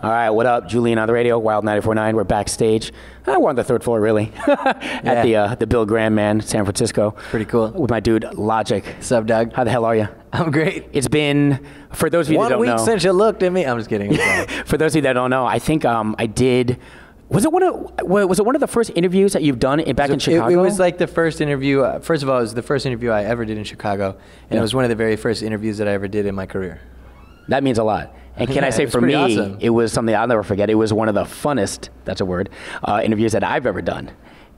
All right, what up? Julian on the radio, Wild 94.9. We're backstage. We're on the third floor, really, at the Bill Graham Man, San Francisco. Pretty cool. With my dude, Logic. What's up, Doug? How the hell are you? I'm great. It's been, for those of you that don't know. 1 week since you looked at me. I'm just kidding. For those of you that don't know, I think I did. Was it one of the first interviews that you've done back in Chicago? It was like the first interview. First of all, it was the first interview I ever did in Chicago, and it was one of the very first interviews that I ever did in my career. That means a lot. And can I say, for me, awesome. It was something I'll never forget. It was one of the funnest, that's a word, interviews that I've ever done.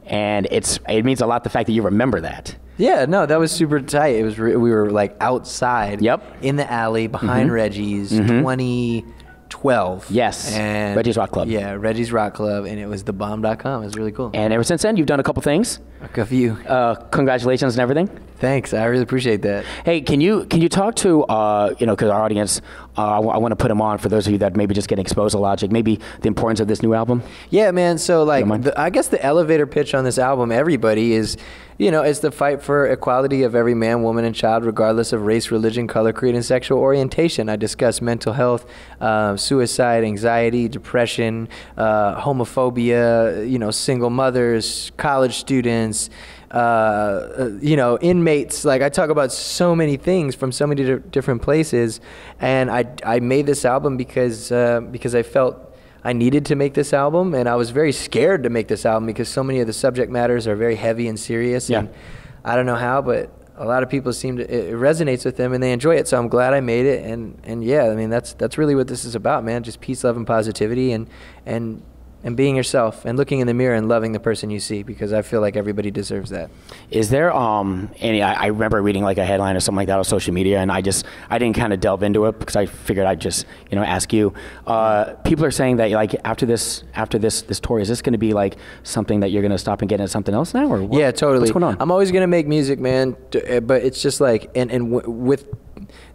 And it means a lot, the fact that you remember that. Yeah, no, that was super tight. It was we were like outside, in the alley behind Reggie's, 2012. Yes, and Reggie's Rock Club. Yeah, Reggie's Rock Club, and it was thebomb.com. It was really cool. And ever since then, you've done a couple things. A few. Congratulations and everything. Thanks, I really appreciate that. Hey, can you talk to because our audience, I want to put them on for those of you that maybe just getting exposed to Logic, maybe the importance of this new album. Yeah, man. So like, I guess the elevator pitch on this album, everybody is, it's the fight for equality of every man, woman, and child, regardless of race, religion, color, creed, and sexual orientation. I discuss mental health, suicide, anxiety, depression, homophobia, single mothers, college students, inmates. Like, I talk about so many things from so many different places, and I made this album because I felt I needed to make this album, and I was very scared to make this album because so many of the subject matters are very heavy and serious. Yeah. And I don't know how, but a lot of people it resonates with them and they enjoy it. So I'm glad I made it. And yeah, I mean, that's really what this is about, man. Just peace, love, and positivity, and being yourself and looking in the mirror and loving the person you see, because I feel like everybody deserves that. Is there any? I remember reading like a headline or something like that on social media, and I didn't kind of delve into it because I figured I'd just ask you. People are saying that like after this tour, is this going to be like something that you're going to stop and get into something else now, or what? Yeah, totally. What's going on? I'm always going to make music, man, but it's just like with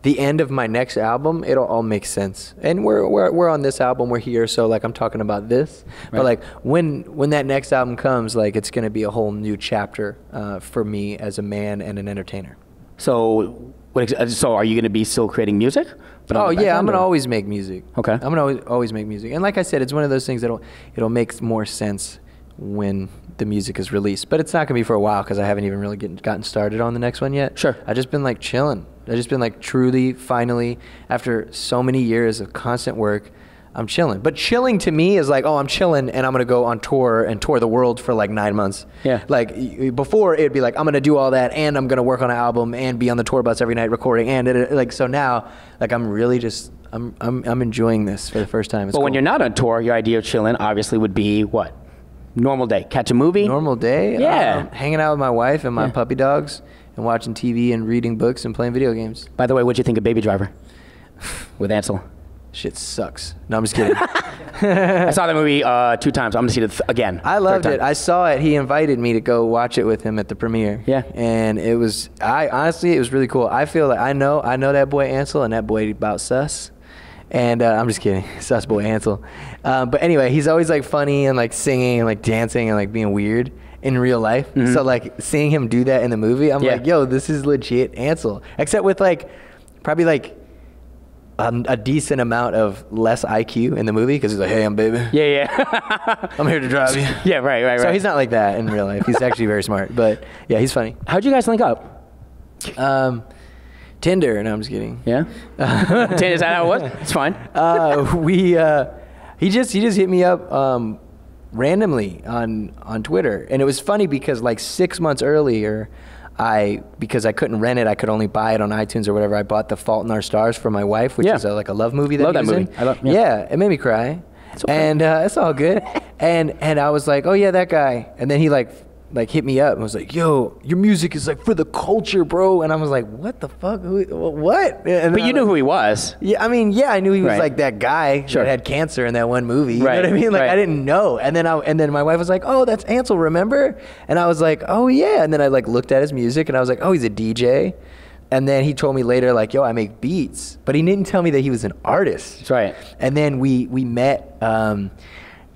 the end of my next album, it'll all make sense. And we're on this album, we're here, so like I'm talking about this. Right. But like when that next album comes, like it's gonna be a whole new chapter for me as a man and an entertainer. So are you gonna be still creating music? Oh yeah, I'm gonna always make music. Okay. I'm gonna always make music. And like I said, it's one of those things that it'll make more sense when the music is released. But it's not gonna be for a while because I haven't even really gotten started on the next one yet. Sure. I've just been like chilling. I've just been like truly, finally, after so many years of constant work, I'm chilling. But chilling to me is like, oh, I'm chilling and I'm gonna go on tour and tour the world for like 9 months. Yeah. Like before it'd be like, I'm gonna do all that and I'm gonna work on an album and be on the tour bus every night recording and like, so now like I'm really just, I'm enjoying this for the first time. It's But cool. when you're not on tour, your idea of chilling obviously would be what? Normal day. Catch a movie? Normal day? Yeah. Hanging out with my wife and my puppy dogs and watching TV and reading books and playing video games. By the way, what'd you think of Baby Driver with Ansel? Shit sucks. No, I'm just kidding. I saw the movie 2 times. I'm gonna see it again. I loved it. I saw it. He invited me to go watch it with him at the premiere. Yeah. And it was, honestly, it was really cool. I feel like I know that boy Ansel, and that boy about sus. And I'm just kidding, sus boy Ansel. But anyway, he's always like funny and like singing and like dancing and like being weird in real life. Mm-hmm. So like seeing him do that in the movie, I'm like, yo, this is legit Ansel. Except with like probably like a decent amount of less IQ in the movie, because he's like, hey, I'm baby. Yeah. I'm here to drive you. Yeah, right. So he's not like that in real life. He's actually very smart. But yeah, he's funny. How'd you guys link up? Tinder. No, I'm just kidding. Yeah. Tinder, is that how it was? It's fine. He just hit me up randomly on Twitter, and it was funny because like 6 months earlier, because I couldn't rent it, I could only buy it on iTunes or whatever. I bought The Fault in Our Stars for my wife, which is like a love movie that love he was that movie. in. Yeah, it made me cry. It's okay. And it's all good. and I was like, oh yeah, that guy. And then he like hit me up and was like, yo, your music is like for the culture, bro. And I was like, what the fuck? What? And but you knew who he was. Yeah, I mean, yeah, I knew he was like that guy that had cancer in that one movie. You know what I mean? Like I didn't know. And then my wife was like, oh, that's Ansel, remember? And I was like, oh yeah. And then I like looked at his music and I was like, oh, he's a DJ. And then he told me later, like, yo, I make beats. But he didn't tell me that he was an artist. That's right. And then we met.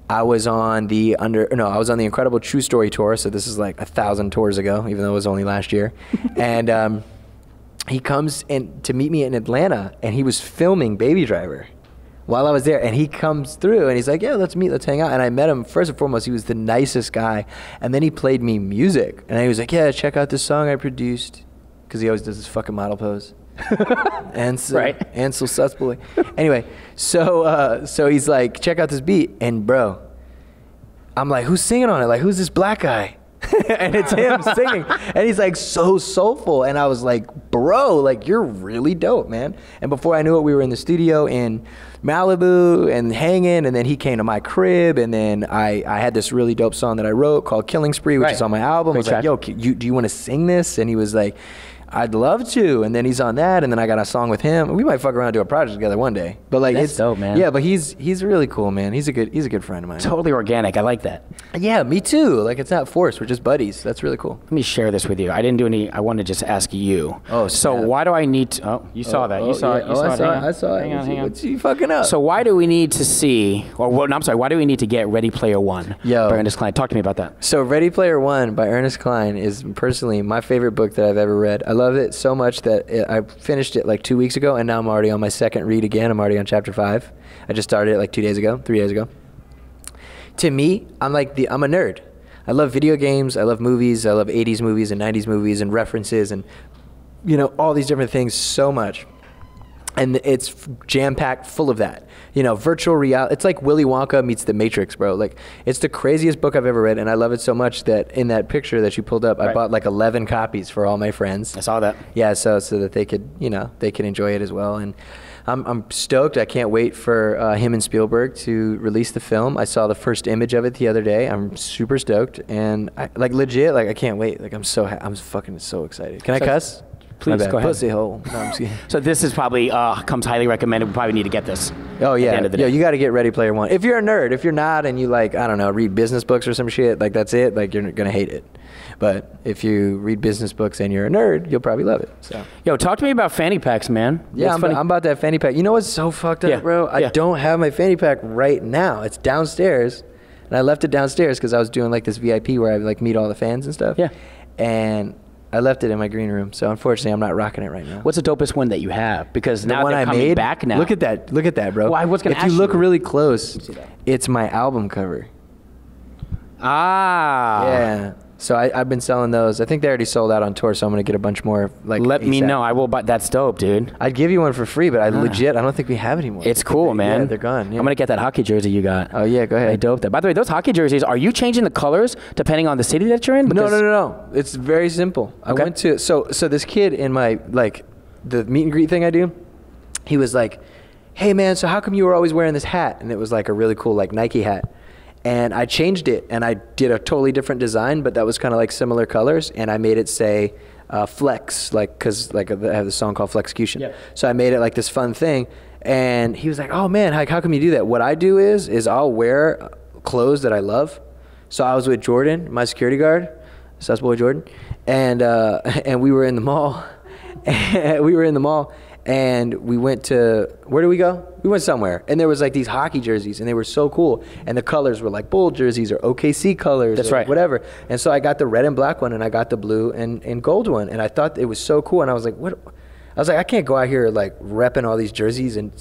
I was on the Incredible True Story tour, so this is like 1,000 tours ago, even though it was only last year. And he comes in to meet me in Atlanta, and he was filming Baby Driver while I was there, and he comes through and he's like, yeah, let's meet, let's hang out. And I met him. First and foremost, he was the nicest guy, and then he played me music, and he was like, yeah, check out this song I produced, because he always does this fucking model pose. Ansel, right. Ansel Sussboy. Anyway, so he's like, check out this beat, and bro, I'm like, who's singing on it? Like, who's this black guy? And it's him singing, and he's like so soulful, and I was like, bro, like, you're really dope, man. And before I knew it, we were in the studio in Malibu and hanging, and then he came to my crib, and then I had this really dope song that I wrote called Killing Spree, which is on my album. I was like, yo, do you want to sing this? And he was like, I'd love to. And then he's on that, and then I got a song with him. We might fuck around and do a project together one day. But like, that's dope, man. Yeah, but he's really cool, man. He's a good friend of mine. Totally organic. I like that. Yeah, me too. Like, it's not forced. We're just buddies. That's really cool. Let me share this with you. I didn't do any. I wanted to just ask you. Oh, so why do I need to? Oh, you saw that. You saw it. You saw it. I saw it. Hang on. What's you fucking up? So why do we need to see? Or well, no, I'm sorry. Why do we need to get Ready Player One by Ernest Cline? Talk to me about that. So Ready Player One by Ernest Cline is personally my favorite book that I've ever read. I love it so much that I finished it like 2 weeks ago, and now I'm already on my second read again. I'm already on chapter 5. I just started it like 3 days ago. To me, I'm a nerd. I love video games. I love movies. I love 80s movies and 90s movies and references and, you know, all these different things so much. And it's jam-packed full of that. You know, virtual reality. It's like Willy Wonka meets The Matrix, bro. Like, it's the craziest book I've ever read, and I love it so much that in that picture that you pulled up, I bought like 11 copies for all my friends. I saw that. Yeah, so that they could, you know, they could enjoy it as well. And I'm stoked. I can't wait for him and Spielberg to release the film. I saw the first image of it the other day. I'm super stoked, and I can't wait. Like, I'm fucking so excited. Can I cuss? Please go ahead. Pussy hole. No, I'm just kidding. So this is probably comes highly recommended. We probably need to get this. Oh yeah. At the end of the day. Yeah, you got to get Ready Player One. If you're a nerd, if you're not, and you like, I don't know, read business books or some shit, like that's it. Like, you're gonna hate it. But if you read business books and you're a nerd, you'll probably love it. So. Yo, talk to me about fanny packs, man. Yeah, I'm about that fanny pack. You know what's so fucked up, bro? I don't have my fanny pack right now. It's downstairs, and I left it downstairs because I was doing like this VIP where I like meet all the fans and stuff. Yeah. And I left it in my green room, so unfortunately, I'm not rocking it right now. What's the dopest one that you have? Because now they're coming back now. Look at that, bro. Well, I was gonna ask you. If you look really close, it's my album cover. Ah. Yeah. So I've been selling those. I think they already sold out on tour, so I'm gonna get a bunch more. Like, let me know. I will buy. That's dope, dude. I'd give you one for free, but I don't think we have anymore. It's cool, man. Yeah, they're gone. Yeah. I'm gonna get that hockey jersey you got. Oh yeah, go ahead. I dope that. By the way, those hockey jerseys, are you changing the colors depending on the city that you're in? No. It's very simple. Okay. I went to so this kid in my the meet and greet thing I do. He was like, "Hey man, so how come you were always wearing this hat?" And it was like a really cool like Nike hat. And I changed it, and I did a totally different design, but that was kind of like similar colors, and I made it say flex, like, because like I have this song called Flexecution. Yeah. So I made it like this fun thing, and he was like, oh man, how come you do that? What I do is I'll wear clothes that I love. So I was with Jordan, my security guard, Sussboy Jordan, and we were in the mall. And we went to, where did we go? We went somewhere, and there was like these hockey jerseys, and they were so cool, and the colors were like Bull jerseys or OKC colors. That's or right. Whatever. And so I got the red and black one, and I got the blue and gold one, and I thought it was so cool, and I was like, what? I was like, I can't go out here like repping all these jerseys and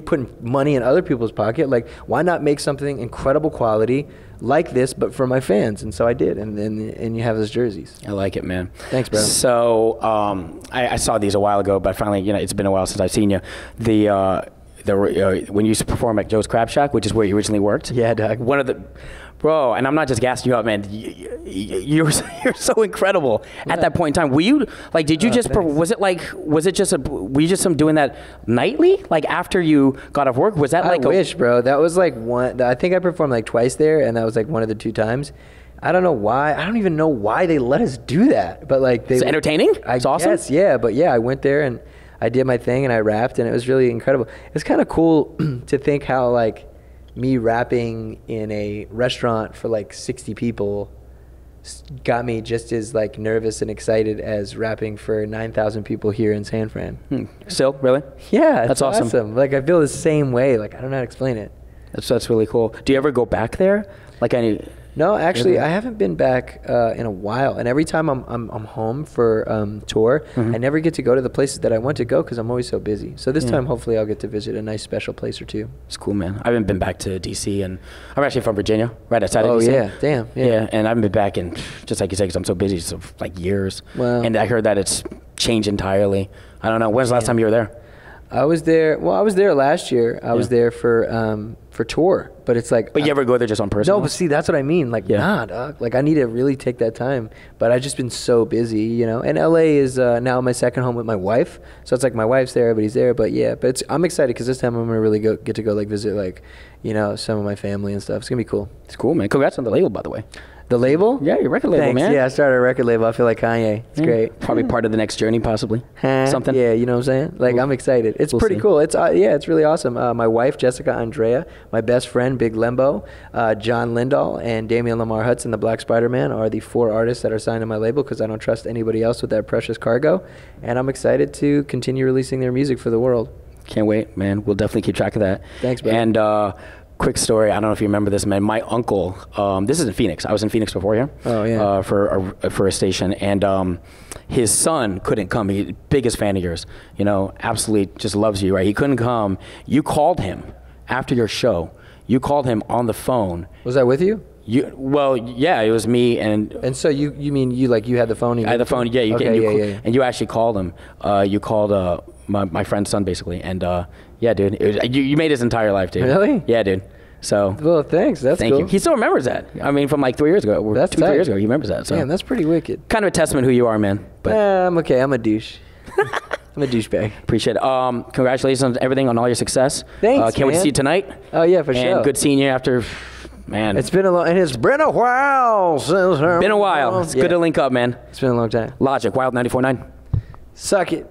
putting money in other people's pocket. Like, why not make something incredible quality like this, but for my fans? And so I did, and you have those jerseys. I like it, man. Thanks, bro. So I saw these a while ago, but finally, you know, it's been a while since I've seen you. When you used to perform at Joe's Crab Shack, which is where you originally worked. Yeah, Doug. One of the, bro, and I'm not just gassing you up, man. You're so incredible at that point in time. Were you like? Did you just? Were you just doing that nightly? Like after you got off work? Was that like? I wish, bro. That was like one. I think I performed like twice there, and that was like one of the 2 times. I don't know why. I don't even know why they let us do that. But like, it's entertaining. It's awesome. Yes, yeah. But yeah, I went there and I did my thing and I rapped, and it was really incredible. It's kind of cool to think how like me rapping in a restaurant for like 60 people got me just as like nervous and excited as rapping for 9,000 people here in San Fran. Still, really? Yeah, that's awesome. Like I feel the same way. Like I don't know how to explain it. That's really cool. Do you ever go back there? Like No, actually, I haven't been back in a while. And every time I'm home for tour, I never get to go to the places that I want to go because I'm always so busy. So this time, hopefully, I'll get to visit a nice special place or two. It's cool, man. I haven't been back to D.C. and I'm actually from Virginia, right outside of D.C. Oh, yeah. Damn. Yeah, and I haven't been back in, just like you said, because I'm so busy, so like years. Wow. And I heard that it's changed entirely. I don't know. When's the last time you were there? I was there. Well, I was there last year. I was there for tour, but it's like. But you ever go there just on personal? No, but see, that's what I mean. Like, nah, dog. Like, I need to really take that time. But I've just been so busy, you know. And LA is now my second home with my wife, so it's like my wife's there, everybody's there. But yeah, I'm excited because this time I'm gonna really get to go like visit like, you know, some of my family and stuff. It's gonna be cool. It's cool, man. Congrats on the label, by the way. The label? Yeah, your record label, Thanks. man. Yeah, I started a record label. I feel like Kanye. It's great. Probably part of the next journey, possibly. Something. Yeah, you know what I'm saying? Like, I'm excited. It's pretty cool. It's it's really awesome. My wife, Jessica Andrea, my best friend, Big Lembo, John Lindahl, and Damian Lamar Hudson, the Black Spider-Man, are the 4 artists that are signed to my label because I don't trust anybody else with that precious cargo. And I'm excited to continue releasing their music for the world. Can't wait, man. We'll definitely keep track of that. Thanks, bro. And quick story. I don't know if you remember this, man. My uncle. This is in Phoenix. I was in Phoenix before here. Oh yeah. For a station, and his son couldn't come. He biggest fan of yours. You know, absolutely just loves you. Right? He couldn't come. You called him after your show. You called him on the phone. Was that with you? Well, yeah, it was me and so you mean you had the phone? I had the phone. Yeah, you okay, and you actually called him. You called my friend's son basically, and yeah, dude, you made his entire life, dude. Really? Yeah, dude. So well, thanks. That's thank cool. you. He still remembers that. I mean, from like 3 years ago. That's 3 years ago. He remembers that. So damn, that's pretty wicked. Kind of a testament who you are, man. But I'm okay. I'm a douche. I'm a douchebag. Appreciate it. Congratulations on everything, on all your success. Thanks, Can't wait to see you tonight. Oh yeah, for sure. And good seeing you after. Man, it's been a while since. Been a while. It's good to link up, man. It's been a long time. Logic, Wild 94.9. Suck it.